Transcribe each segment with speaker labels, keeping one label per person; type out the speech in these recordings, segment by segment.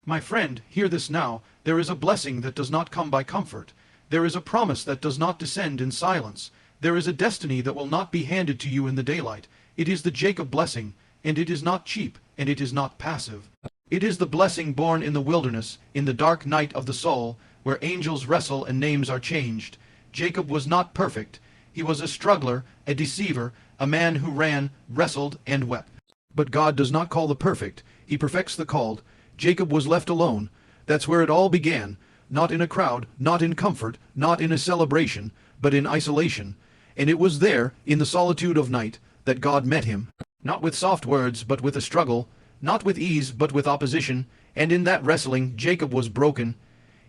Speaker 1: My friend, hear this now. There is a blessing that does not come by comfort. There is a promise that does not descend in silence. There is a destiny that will not be handed to you in the daylight. It is the Jacob blessing, and it is not cheap, and it is not passive. It is the blessing born in the wilderness, in the dark night of the soul, where angels wrestle and names are changed. Jacob was not perfect. He was a struggler, a deceiver, a man who ran, wrestled, and wept. But God does not call the perfect. He perfects the called. Jacob was left alone. That's where it all began. Not in a crowd, not in comfort, not in a celebration, but in isolation. And it was there, in the solitude of night, that God met him. Not with soft words, but with a struggle. Not with ease, but with opposition. And in that wrestling, Jacob was broken.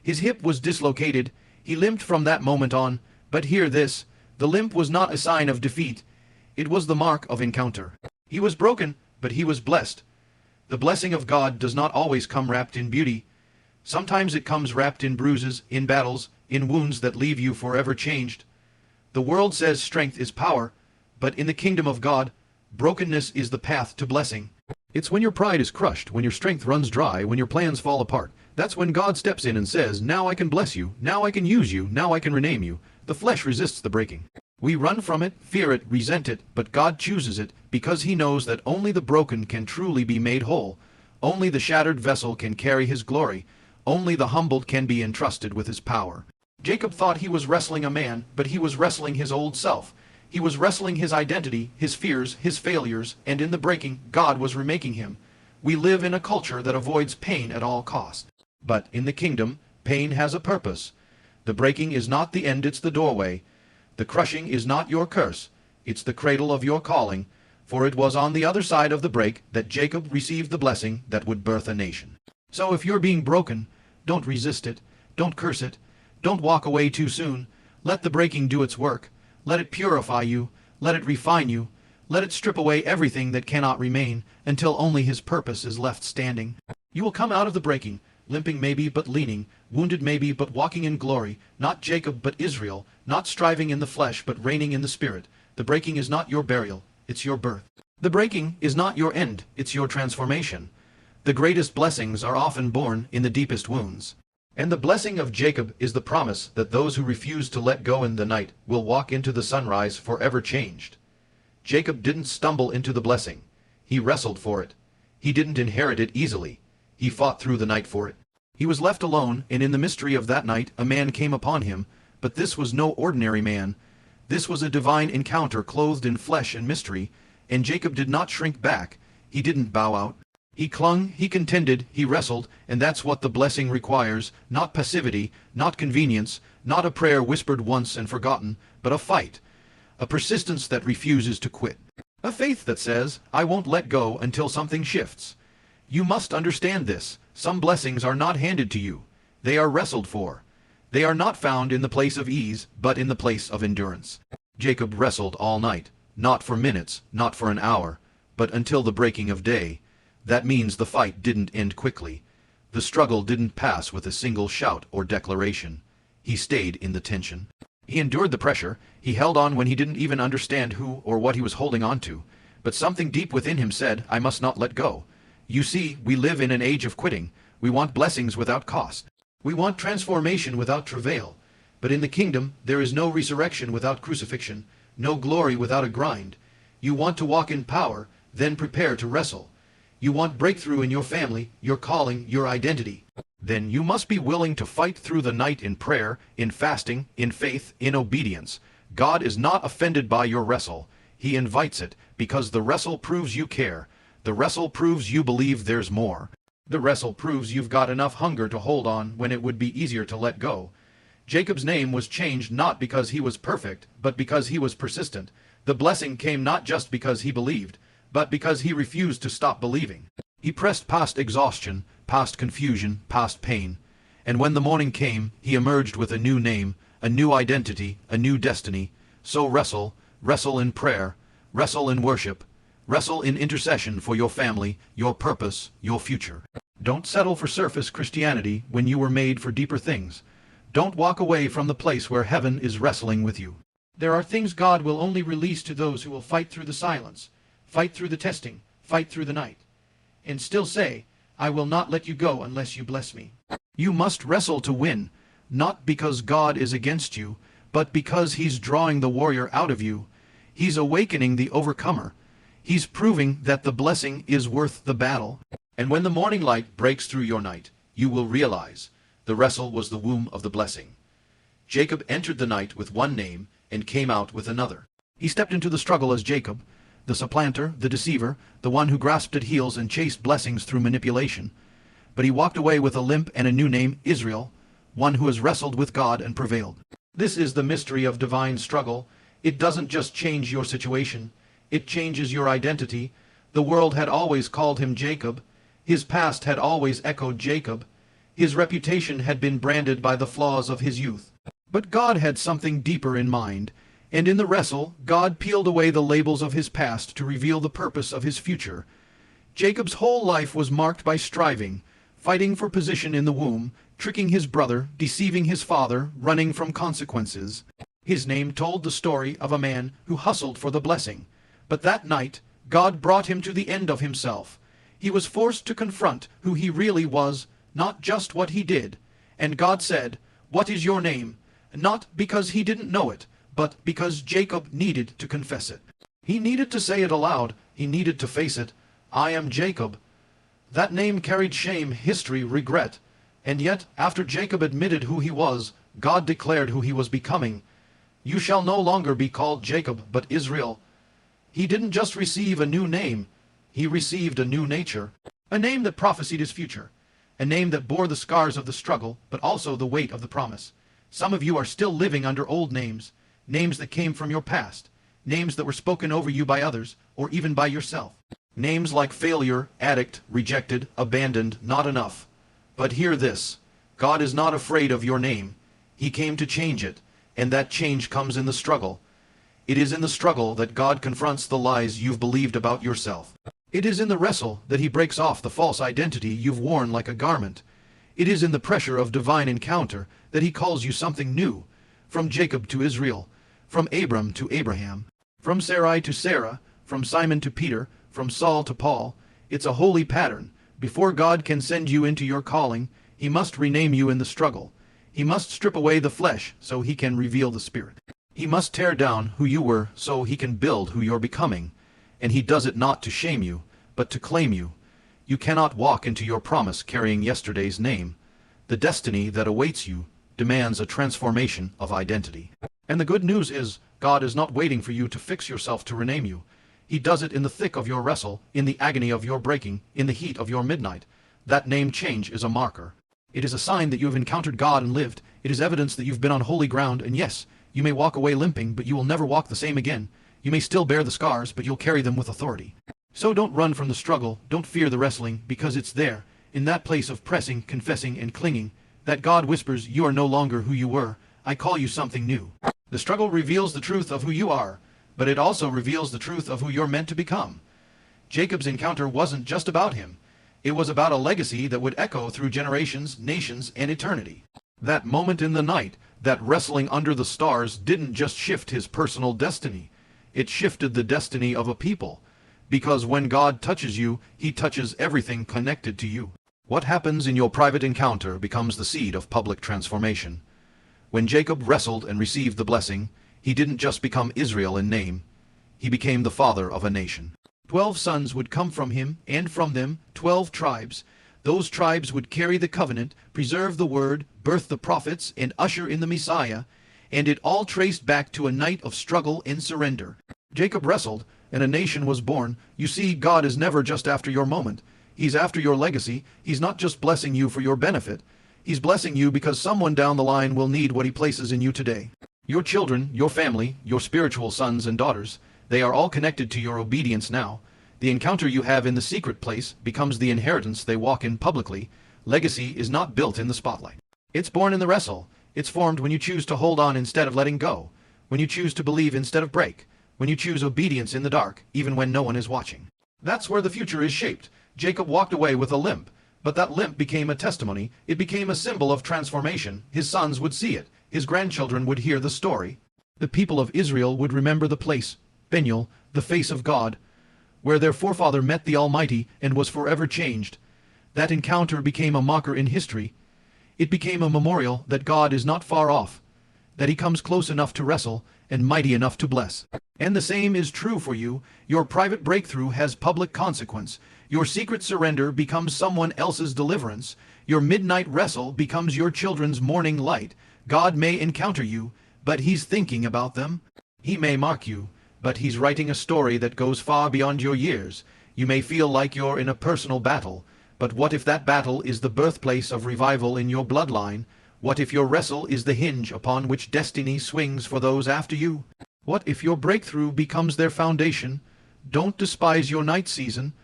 Speaker 1: His hip was dislocated. He limped from that moment on. But hear this. The limp was not a sign of defeat. It was the mark of encounter. He was broken, but he was blessed. The blessing of God does not always come wrapped in beauty. Sometimes it comes wrapped in bruises, in battles, in wounds that leave you forever changed. The world says strength is power, but in the kingdom of God, brokenness is the path to blessing. It's when your pride is crushed, when your strength runs dry, when your plans fall apart. That's when God steps in and says, now I can bless you, now I can use you, now I can rename you. The flesh resists the breaking. We run from it, fear it, resent it, but God chooses it, because he knows that only the broken can truly be made whole. Only the shattered vessel can carry his glory. Only the humbled can be entrusted with his power. Jacob thought he was wrestling a man, but he was wrestling his old self. He was wrestling his identity, his fears, his failures, and in the breaking, God was remaking him. We live in a culture that avoids pain at all costs. But in the kingdom, pain has a purpose. The breaking is not the end, it's the doorway. The crushing is not your curse, it's the cradle of your calling, for it was on the other side of the break that Jacob received the blessing that would birth a nation. So if you're being broken, don't resist it, don't curse it, don't walk away too soon. Let the breaking do its work. Let it purify you, let it refine you, let it strip away everything that cannot remain, until only his purpose is left standing. You will come out of the breaking, limping maybe but leaning, wounded maybe but walking in glory, not Jacob but Israel, not striving in the flesh but reigning in the spirit. The breaking is not your burial, it's your birth. The breaking is not your end, it's your transformation. The greatest blessings are often born in the deepest wounds. And the blessing of Jacob is the promise that those who refuse to let go in the night will walk into the sunrise forever changed. Jacob didn't stumble into the blessing. He wrestled for it. He didn't inherit it easily. He fought through the night for it. He was left alone, and in the mystery of that night a man came upon him, but this was no ordinary man. This was a divine encounter clothed in flesh and mystery, and Jacob did not shrink back. He didn't bow out. He clung, he contended, he wrestled, and that's what the blessing requires, not passivity, not convenience, not a prayer whispered once and forgotten, but a fight, a persistence that refuses to quit, a faith that says, I won't let go until something shifts. You must understand this. Some blessings are not handed to you. They are wrestled for. They are not found in the place of ease, but in the place of endurance. Jacob wrestled all night, not for minutes, not for an hour, but until the breaking of day. That means the fight didn't end quickly. The struggle didn't pass with a single shout or declaration. He stayed in the tension. He endured the pressure. He held on when he didn't even understand who or what he was holding on to. But something deep within him said, I must not let go. You see, we live in an age of quitting. We want blessings without cost. We want transformation without travail. But in the kingdom, there is no resurrection without crucifixion, no glory without a grind. You want to walk in power, then prepare to wrestle. You want breakthrough in your family, your calling, your identity. Then you must be willing to fight through the night in prayer, in fasting, in faith, in obedience. God is not offended by your wrestle. He invites it, because the wrestle proves you care. The wrestle proves you believe there's more. The wrestle proves you've got enough hunger to hold on when it would be easier to let go. Jacob's name was changed not because he was perfect, but because he was persistent. The blessing came not just because he believed, but because he refused to stop believing. He pressed past exhaustion, past confusion, past pain. And when the morning came, he emerged with a new name, a new identity, a new destiny. So wrestle, wrestle in prayer, wrestle in worship, wrestle in intercession for your family, your purpose, your future. Don't settle for surface Christianity when you were made for deeper things. Don't walk away from the place where heaven is wrestling with you. There are things God will only release to those who will fight through the silence, fight through the testing, fight through the night, and still say, I will not let you go unless you bless me. You must wrestle to win, not because God is against you, but because he's drawing the warrior out of you. He's awakening the overcomer. He's proving that the blessing is worth the battle. And when the morning light breaks through your night, you will realize the wrestle was the womb of the blessing. Jacob entered the night with one name and came out with another. He stepped into the struggle as Jacob, the supplanter, the deceiver, the one who grasped at heels and chased blessings through manipulation. But he walked away with a limp and a new name, Israel, one who has wrestled with God and prevailed. This is the mystery of divine struggle. It doesn't just change your situation, it changes your identity. The world had always called him Jacob. His past had always echoed Jacob. His reputation had been branded by the flaws of his youth. But God had something deeper in mind, and in the wrestle, God peeled away the labels of his past to reveal the purpose of his future. Jacob's whole life was marked by striving, fighting for position in the womb, tricking his brother, deceiving his father, running from consequences. His name told the story of a man who hustled for the blessing. But that night, God brought him to the end of himself. He was forced to confront who he really was, not just what he did. And God said, "What is your name?" Not because he didn't know it, but because Jacob needed to confess it. He needed to say it aloud. He needed to face it. I am Jacob. That name carried shame, history, regret. And yet, after Jacob admitted who he was, God declared who he was becoming. You shall no longer be called Jacob, but Israel. He didn't just receive a new name. He received a new nature. A name that prophesied his future. A name that bore the scars of the struggle, but also the weight of the promise. Some of you are still living under old names, names that came from your past, names that were spoken over you by others, or even by yourself. Names like failure, addict, rejected, abandoned, not enough. But hear this, God is not afraid of your name. He came to change it, and that change comes in the struggle. It is in the struggle that God confronts the lies you've believed about yourself. It is in the wrestle that he breaks off the false identity you've worn like a garment. It is in the pressure of divine encounter that he calls you something new, from Jacob to Israel, from Abram to Abraham, from Sarai to Sarah, from Simon to Peter, from Saul to Paul. It's a holy pattern. Before God can send you into your calling, he must rename you in the struggle. He must strip away the flesh so he can reveal the spirit. He must tear down who you were so he can build who you're becoming. And he does it not to shame you, but to claim you. You cannot walk into your promise carrying yesterday's name. The destiny that awaits you demands a transformation of identity. And the good news is, God is not waiting for you to fix yourself to rename you. He does it in the thick of your wrestle, in the agony of your breaking, in the heat of your midnight. That name change is a marker. It is a sign that you have encountered God and lived. It is evidence that you've been on holy ground, and yes, you may walk away limping, but you will never walk the same again. You may still bear the scars, but you'll carry them with authority. So don't run from the struggle, don't fear the wrestling, because it's there, in that place of pressing, confessing, and clinging, that God whispers, you are no longer who you were. I call you something new. The struggle reveals the truth of who you are, but it also reveals the truth of who you're meant to become. Jacob's encounter wasn't just about him. It was about a legacy that would echo through generations, nations, and eternity. That moment in the night, that wrestling under the stars, didn't just shift his personal destiny. It shifted the destiny of a people. Because when God touches you, he touches everything connected to you. What happens in your private encounter becomes the seed of public transformation. When Jacob wrestled and received the blessing, he didn't just become Israel in name. He became the father of a nation. 12 sons would come from him, and from them 12 tribes. Those tribes would carry the covenant, preserve the word, birth the prophets, and usher in the Messiah, and it all traced back to a night of struggle and surrender. Jacob wrestled, and a nation was born. You see, God is never just after your moment. He's after your legacy. He's not just blessing you for your benefit. He's blessing you because someone down the line will need what he places in you today. Your children, your family, your spiritual sons and daughters, they are all connected to your obedience now. The encounter you have in the secret place becomes the inheritance they walk in publicly. Legacy is not built in the spotlight. It's born in the wrestle. It's formed when you choose to hold on instead of letting go, when you choose to believe instead of break, when you choose obedience in the dark, even when no one is watching. That's where the future is shaped. Jacob walked away with a limp, but that limp became a testimony. It became a symbol of transformation. His sons would see it. His grandchildren would hear the story. The people of Israel would remember the place, Peniel, the face of God, where their forefather met the Almighty and was forever changed. That encounter became a marker in history. It became a memorial that God is not far off, that he comes close enough to wrestle and mighty enough to bless. And the same is true for you. Your private breakthrough has public consequence. Your secret surrender becomes someone else's deliverance. Your midnight wrestle becomes your children's morning light. God may encounter you, but he's thinking about them. He may mark you, but he's writing a story that goes far beyond your years. You may feel like you're in a personal battle, but what if that battle is the birthplace of revival in your bloodline? What if your wrestle is the hinge upon which destiny swings for those after you? What if your breakthrough becomes their foundation? Don't despise your night season.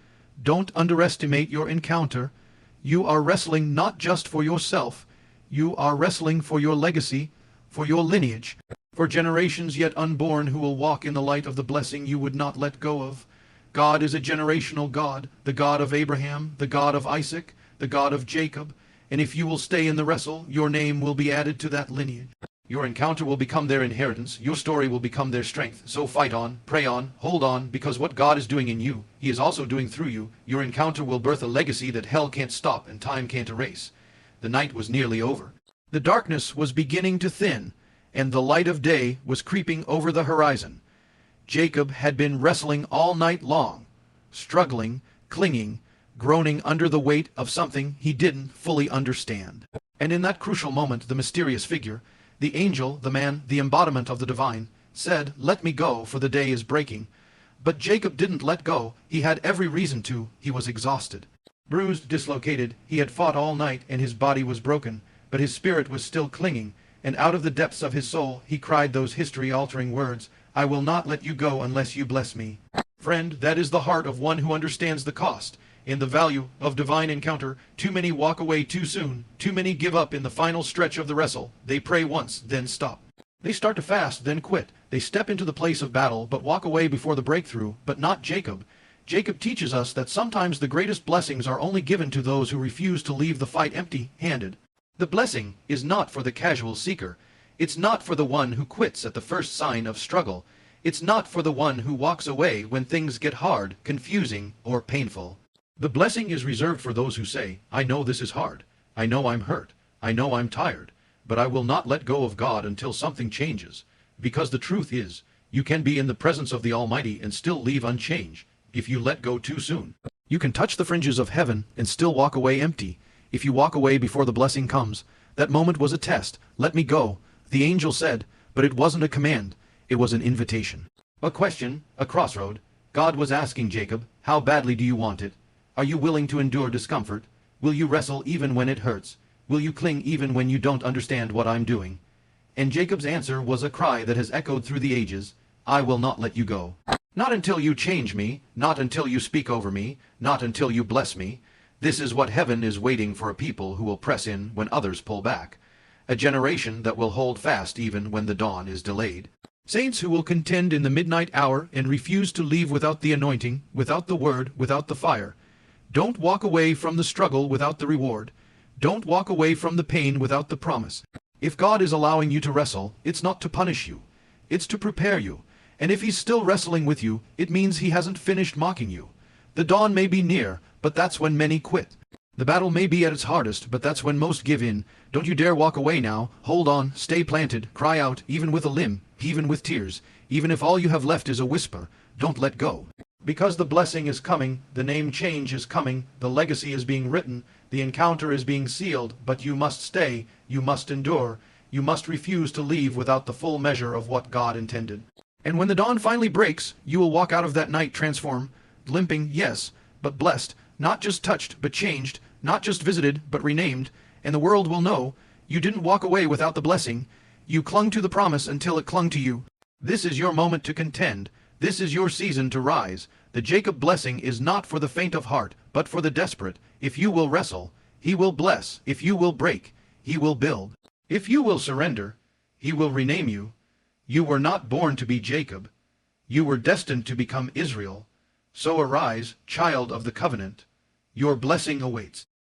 Speaker 1: Don't underestimate your encounter. You are wrestling not just for yourself. You are wrestling for your legacy, for your lineage, for generations yet unborn who will walk in the light of the blessing you would not let go of. God is a generational God, the God of Abraham, the God of Isaac, the God of Jacob, and if you will stay in the wrestle, your name will be added to that lineage. Your encounter will become their inheritance, your story will become their strength. So fight on, pray on, hold on, because what God is doing in you, he is also doing through you. Your encounter will birth a legacy that hell can't stop and time can't erase. The night was nearly over. The darkness was beginning to thin, and the light of day was creeping over the horizon. Jacob had been wrestling all night long, struggling, clinging, groaning under the weight of something he didn't fully understand. And in that crucial moment, the mysterious figure, the angel, the man, the embodiment of the divine, said, "Let me go, for the day is breaking." But Jacob didn't let go. He had every reason to. He was exhausted. Bruised, dislocated, he had fought all night, and his body was broken, but his spirit was still clinging, and out of the depths of his soul he cried those history-altering words, "I will not let you go unless you bless me." Friend, that is the heart of one who understands the cost and the value of divine encounter. Too many walk away too soon. Too many give up in the final stretch of the wrestle. They pray once, then stop. They start to fast, then quit. They step into the place of battle, but walk away before the breakthrough. But not Jacob. Jacob teaches us that sometimes the greatest blessings are only given to those who refuse to leave the fight empty-handed. The blessing is not for the casual seeker. It's not for the one who quits at the first sign of struggle. It's not for the one who walks away when things get hard, confusing, or painful. The blessing is reserved for those who say, "I know this is hard. I know I'm hurt. I know I'm tired. But I will not let go of God until something changes." Because the truth is, you can be in the presence of the Almighty and still leave unchanged if you let go too soon. You can touch the fringes of heaven and still walk away empty. If you walk away before the blessing comes, that moment was a test. "Let me go," the angel said, but it wasn't a command. It was an invitation. A question, a crossroad. God was asking Jacob, how badly do you want it? Are you willing to endure discomfort? Will you wrestle even when it hurts? Will you cling even when you don't understand what I'm doing? And Jacob's answer was a cry that has echoed through the ages, "I will not let you go. Not until you change me, not until you speak over me, not until you bless me." This is what heaven is waiting for, a people who will press in when others pull back. A generation that will hold fast even when the dawn is delayed. Saints who will contend in the midnight hour and refuse to leave without the anointing, without the word, without the fire. Don't walk away from the struggle without the reward. Don't walk away from the pain without the promise. If God is allowing you to wrestle, it's not to punish you. It's to prepare you. And if he's still wrestling with you, it means he hasn't finished mocking you. The dawn may be near, but that's when many quit. The battle may be at its hardest, but that's when most give in. Don't you dare walk away now. Hold on, stay planted, cry out, even with a limb, even with tears, even if all you have left is a whisper. Don't let go. Because the blessing is coming, the name change is coming, the legacy is being written, the encounter is being sealed, but you must stay, you must endure, you must refuse to leave without the full measure of what God intended. And when the dawn finally breaks, you will walk out of that night transformed, limping, yes, but blessed, not just touched, but changed, not just visited, but renamed, and the world will know you didn't walk away without the blessing. You clung to the promise until it clung to you. This is your moment to contend. This is your season to rise. The Jacob blessing is not for the faint of heart, but for the desperate. If you will wrestle, he will bless. If you will break, he will build. If you will surrender, he will rename you. You were not born to be Jacob. You were destined to become Israel. So arise, child of the covenant. Your blessing awaits.